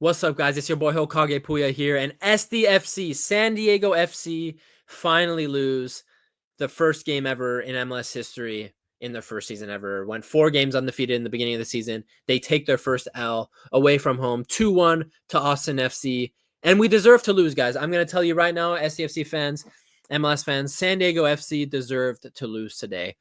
What's up, guys? It's your boy Hokage Puya here, and SDFC, San Diego FC, finally lose the first game ever in MLS history in their first season ever. Went 4 games undefeated in the beginning of the season. They take their first L away from home, 2-1 to Austin FC, and we deserve to lose, guys. I'm going to tell you right now, SDFC fans, MLS fans, San Diego FC deserved to lose today.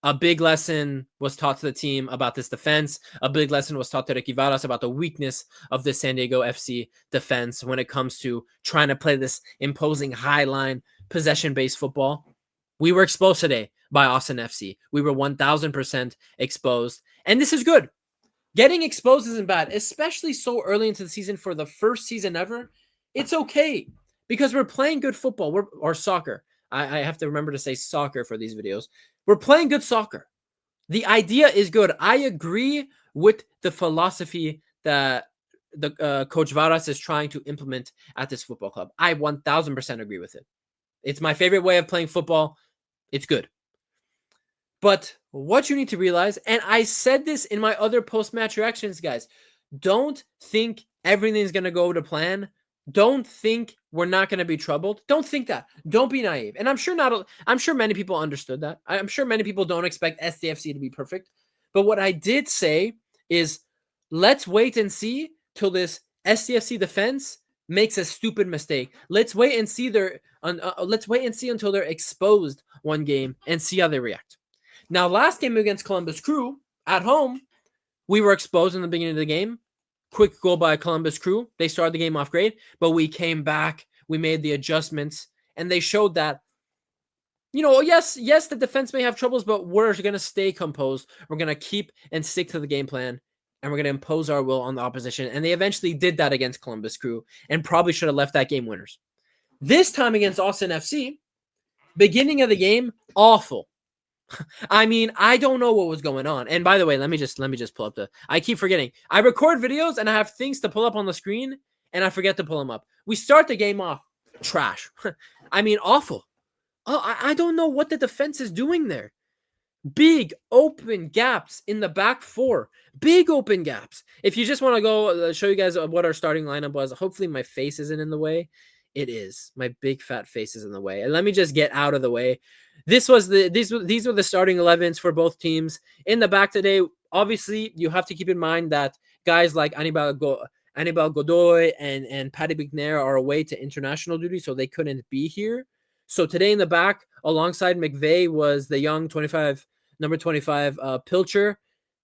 A big lesson was taught to the team about this defense. A big lesson was taught to Ricky Varas about the weakness of the San Diego FC defense when it comes to trying to play this imposing high line possession-based football. We were exposed today by Austin FC. We were 1,000% exposed, and this is good. Getting exposed isn't bad, especially so early into the season for the first season ever. It's okay because we're playing good football or soccer. I have to remember to say soccer for these videos. We're playing good soccer. The idea is good. I agree with the philosophy that the Coach Varas is trying to implement at this football club. I 1,000% agree with it. It's my favorite way of playing football. It's good. But what you need to realize, and I said this in my other post-match reactions, guys, don't think everything's going to go to plan. Don't think we're not going to be troubled. Don't think that. Don't be naive. And I'm sure many people understood that. I'm sure many people don't expect SDFC to be perfect. But what I did say is let's wait and see till this SDFC defense makes a stupid mistake. Let's wait and see until they're exposed one game and see how they react. Now, last game against Columbus Crew at home, we were exposed in the beginning of the game. Quick goal by Columbus Crew. They started the game off great, but we came back. We made the adjustments, and they showed that, yes, the defense may have troubles, but we're going to stay composed. We're going to keep and stick to the game plan, and we're going to impose our will on the opposition. And they eventually did that against Columbus Crew and probably should have left that game winners. This time against Austin FC, beginning of the game, awful. I mean, I don't know what was going on. And by the way, let me just pull up I keep forgetting. I record videos and I have things to pull up on the screen and I forget to pull them up. We start the game off trash. I mean, awful. Oh, I don't know what the defense is doing there. Big open gaps in the back four. Big open gaps. If you just want to go show you guys what our starting lineup was, hopefully my face isn't in the way. It is. My big fat face is in the way. And let me just get out of the way. These were the starting 11s for both teams. In the back today, obviously, you have to keep in mind that guys like Anibal Godoy and Paddy McNair are away to international duty, so they couldn't be here. So today in the back, alongside McVeigh, was the young number 25, Pilcher.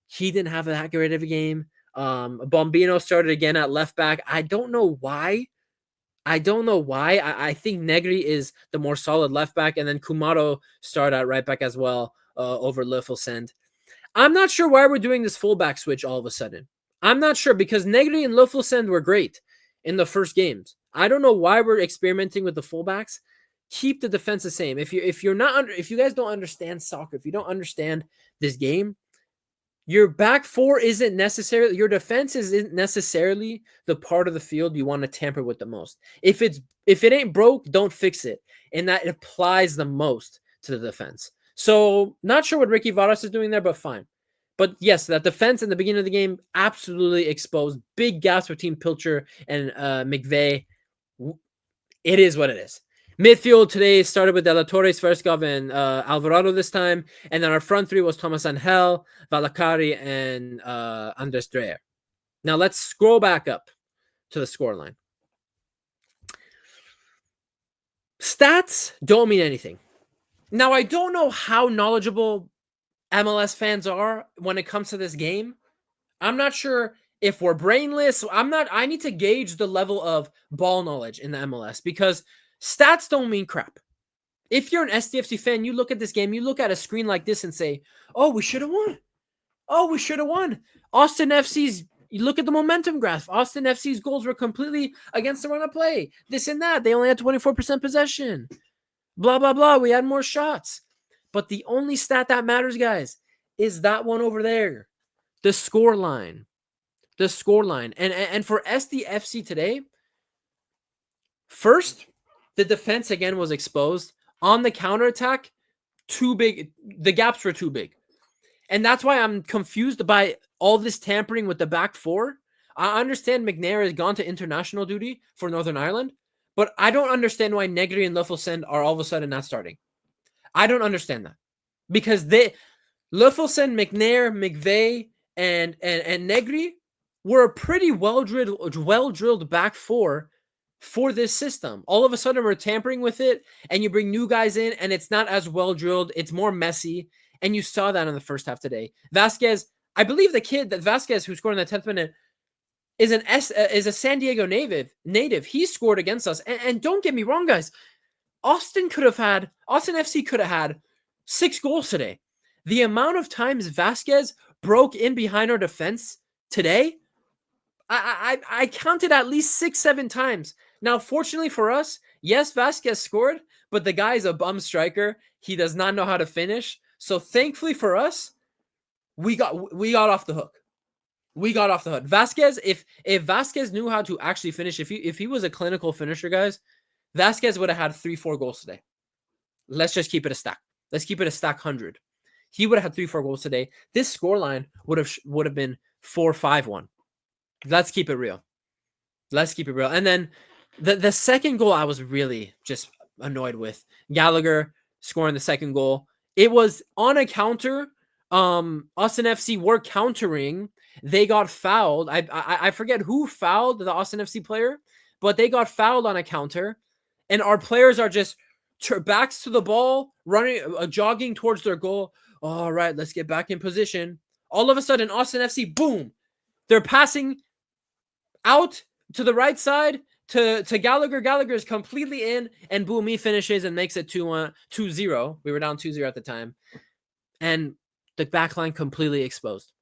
He didn't have that great of a game. Bombino started again at left back. I don't know why. I think Negri is the more solid left back, and then Kumaro started at right back as well over Löffelsend. I'm not sure why we're doing this fullback switch all of a sudden. I'm not sure because Negri and Löffelsend were great in the first games. I don't know why we're experimenting with the fullbacks. Keep the defense the same. If you guys don't understand soccer, if you don't understand this game, your back four isn't necessarily, your defense isn't necessarily the part of the field you want to tamper with the most. If it ain't broke, don't fix it. And that applies the most to the defense. So not sure what Ricky Varas is doing there, but fine. But yes, that defense in the beginning of the game, absolutely exposed. Big gaps between Pilcher and McVeigh. It is what it is. Midfield today started with De La Torre, Sverskov, and Alvarado this time. And then our front three was Thomas Angel, Valakari, and Andres Dreyer. Now let's scroll back up to the scoreline. Stats don't mean anything. Now, I don't know how knowledgeable MLS fans are when it comes to this game. I'm not sure if we're brainless. I need to gauge the level of ball knowledge in the MLS because stats don't mean crap. If you're an SDFC fan, you look at this game, you look at a screen like this and say, oh, we should have won. Oh, we should have won. Austin FC's, you look at the momentum graph. Austin FC's goals were completely against the run of play. This and that. They only had 24% possession. Blah, blah, blah. We had more shots. But the only stat that matters, guys, is that one over there. The score line. The score line. And for SDFC today, first, the defense again was exposed. On the counterattack, too big. The gaps were too big. And that's why I'm confused by all this tampering with the back four. I understand McNair has gone to international duty for Northern Ireland, but I don't understand why Negri and Löffelsend are all of a sudden not starting. I don't understand that because Löffelsend, McNair, McVeigh, and Negri were a pretty well drilled back four for this system. All of a sudden, we're tampering with it, and you bring new guys in, and it's not as well drilled. It's more messy, and you saw that in the first half today. Vasquez, I believe the kid that Vasquez who scored in the 10th minute is a San Diego native. He scored against us, and don't get me wrong, guys. Austin FC could have had 6 goals today. The amount of times Vasquez broke in behind our defense today, I counted at least 6-7 times. Now, fortunately for us, yes, Vasquez scored, but the guy's a bum striker. He does not know how to finish. So thankfully for us, we got off the hook. We got off the hook. Vasquez, if Vasquez knew how to actually finish, if he was a clinical finisher, guys, Vasquez would have had 3-4 goals today. Let's just keep it a stack. Let's keep it a stack 100. He would have had 3-4 goals today. This scoreline would have been 4-5-1. Let's keep it real. Let's keep it real. And then the second goal I was really just annoyed with. Gallagher scoring the second goal. It was on a counter. Austin FC were countering. They got fouled. I forget who fouled the Austin FC player, but they got fouled on a counter. And our players are just backs to the ball, running, jogging towards their goal. All right, let's get back in position. All of a sudden, Austin FC, boom. They're passing out to the right side to Gallagher. Gallagher is completely in, and boom, he finishes and makes it 2-0. We were down 2-0 at the time. And the back line completely exposed.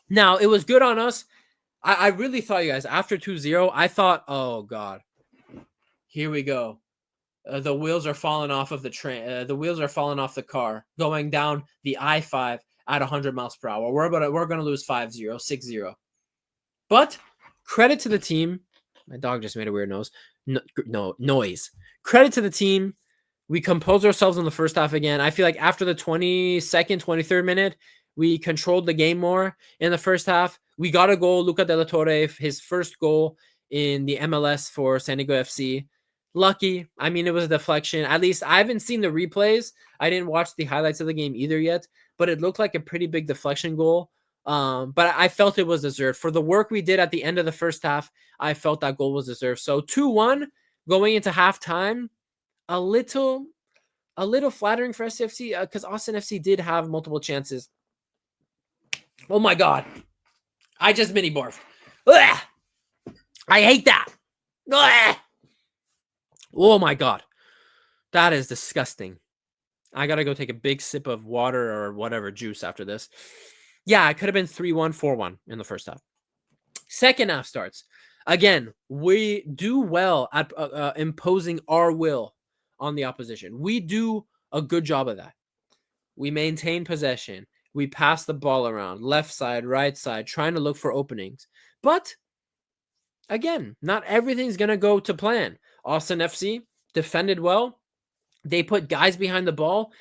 Now, it was good on us. I really thought, you guys, after 2-0, I thought, oh, God, here we go. The wheels are falling off of the train. The wheels are falling off the car, going down the I-5 at 100 miles per hour. We're going to lose 5-0, 6-0. But credit to the team. My dog just made a weird noise. Credit to the team. We composed ourselves in the first half again. I feel like after the 22nd, 23rd minute, we controlled the game more in the first half. We got a goal. Luca de la Torre, his first goal in the MLS for San Diego FC. Lucky. I mean, it was a deflection. At least I haven't seen the replays. I didn't watch the highlights of the game either yet, but it looked like a pretty big deflection goal. But I felt it was deserved. For the work we did at the end of the first half, I felt that goal was deserved. So 2-1 going into halftime, a little flattering for SDFC because Austin FC did have multiple chances. Oh my God. I just mini barfed. Ugh! I hate that. Ugh! Oh my God. That is disgusting. I got to go take a big sip of water or whatever juice after this. Yeah, it could have been 3-1, 4-1 in the first half. Second half starts. Again, we do well at imposing our will on the opposition. We do a good job of that. We maintain possession. We pass the ball around, left side, right side, trying to look for openings. But, again, not everything's going to go to plan. Austin FC defended well. They put guys behind the ball,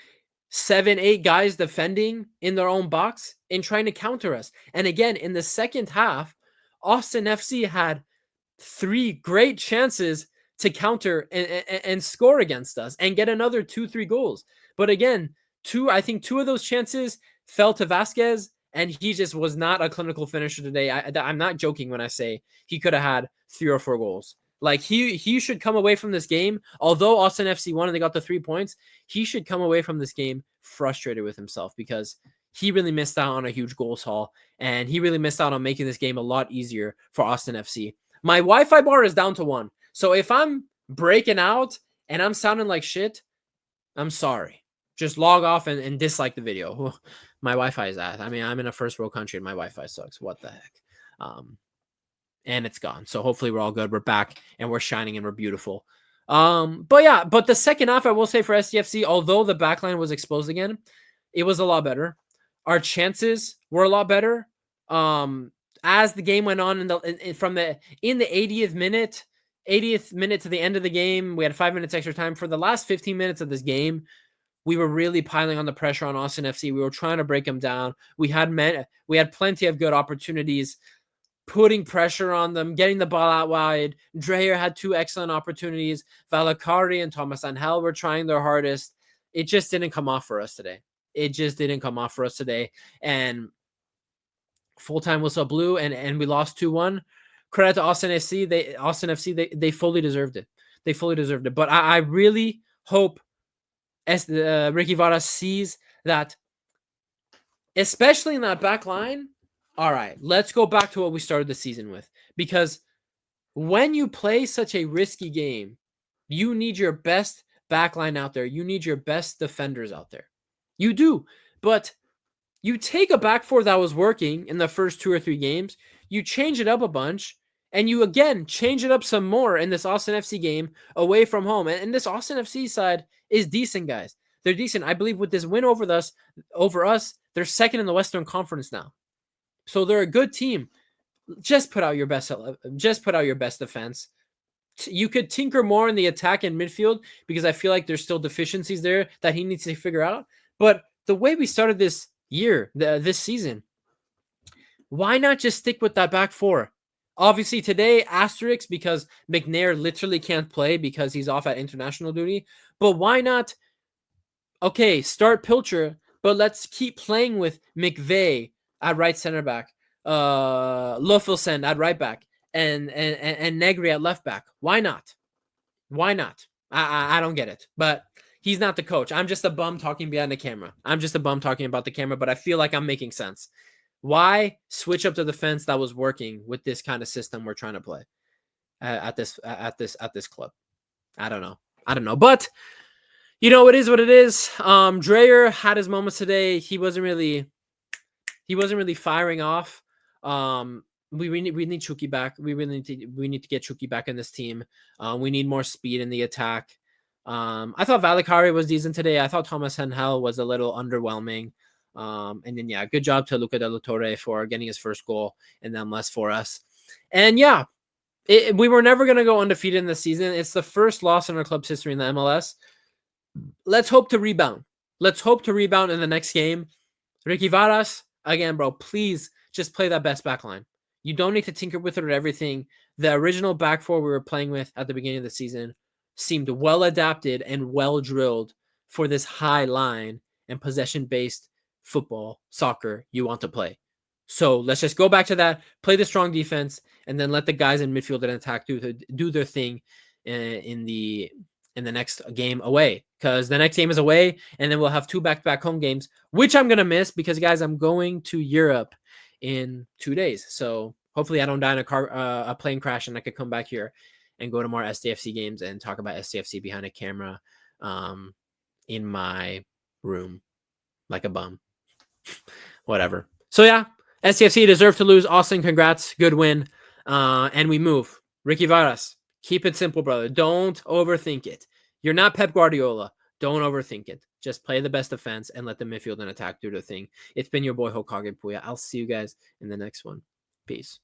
7-8 guys defending in their own box and trying to counter us. And again, in the second half, Austin FC had 3 great chances to counter and score against us and get another 2-3 goals. But again, I think 2 of those chances fell to Vasquez, and he just was not a clinical finisher today. I'm not joking when I say he could have had 3 or 4 goals. Like, he should come away from this game, although Austin FC won and they got the 3 points, he should come away from this game frustrated with himself because he really missed out on a huge goals haul, and he really missed out on making this game a lot easier for Austin FC. My Wi-Fi bar is down to 1. So if I'm breaking out and I'm sounding like shit, I'm sorry. Just log off and dislike the video. My Wi-Fi is at. I mean, I'm in a first world country and my Wi-Fi sucks. What the heck? And it's gone. So hopefully we're all good. We're back and we're shining and we're beautiful. But the second half, I will say for SDFC, although the backline was exposed again, it was a lot better. Our chances were a lot better. As the game went on in the 80th minute to the end of the game, we had 5 minutes extra time. For the last 15 minutes of this game, we were really piling on the pressure on Austin FC. We were trying to break them down. We had plenty of good opportunities. putting pressure on them, getting the ball out wide. Dreyer had 2 excellent opportunities. Valakari and Thomas Angel were trying their hardest. It just didn't come off for us today. And full-time whistle blew, and we lost 2-1. Credit to Austin FC. They fully deserved it. But I really hope Ricky Vara sees that, especially in that back line. All right, let's go back to what we started the season with. Because when you play such a risky game, you need your best back line out there. You need your best defenders out there. You do. But you take a back four that was working in the first 2 or 3 games, you change it up a bunch, and you again change it up some more in this Austin FC game away from home. And this Austin FC side is decent, guys. They're decent. I believe with this win over us, they're second in the Western Conference now. So they're a good team. Just put out your best defense. You could tinker more in the attack and midfield because I feel like there's still deficiencies there that he needs to figure out. But the way we started this this season, why not just stick with that back four? Obviously today, asterisk because McNair literally can't play because he's off at international duty. But why not? Okay, start Pilcher, but let's keep playing with McVeigh at right center back, Loffelsen at right back, and Negri at left back. Why not? I don't get it, but he's not the coach. I'm just a bum talking behind the camera. I'm just a bum talking about the camera, but I feel like I'm making sense. Why switch up the defense that was working with this kind of system we're trying to play at this club? I don't know, but it is what it is. Dreyer had his moments today. He wasn't really firing off. We need Chucky back. We need to get Chucky back in this team. We need more speed in the attack. I thought Valakari was decent today. I thought Thomas Angel was a little underwhelming. And then good job to Luca de la Torre for getting his first goal and then less for us. And we were never gonna go undefeated in the season. It's the first loss in our club's history in the MLS. Let's hope to rebound. In the next game. Ricky Varas, again, bro, please just play that best back line. You don't need to tinker with it or everything. The original back four we were playing with at the beginning of the season seemed well adapted and well drilled for this high line and possession-based football, soccer you want to play. So let's just go back to that, play the strong defense, and then let the guys in midfield and attack do their thing in the next game away, because the next game is away, and then we'll have 2 back-to-back home games, which I'm going to miss because, guys, I'm going to Europe in 2 days. So hopefully I don't die in a plane crash and I could come back here and go to more SDFC games and talk about SDFC behind a camera in my room like a bum. Whatever. So, SDFC deserved to lose. Austin, congrats. Good win. And we move. Ricky Varas. Keep it simple, brother. Don't overthink it. You're not Pep Guardiola. Don't overthink it. Just play the best defense and let the midfield and attack do their thing. It's been your boy Hokage Puya. I'll see you guys in the next one. Peace.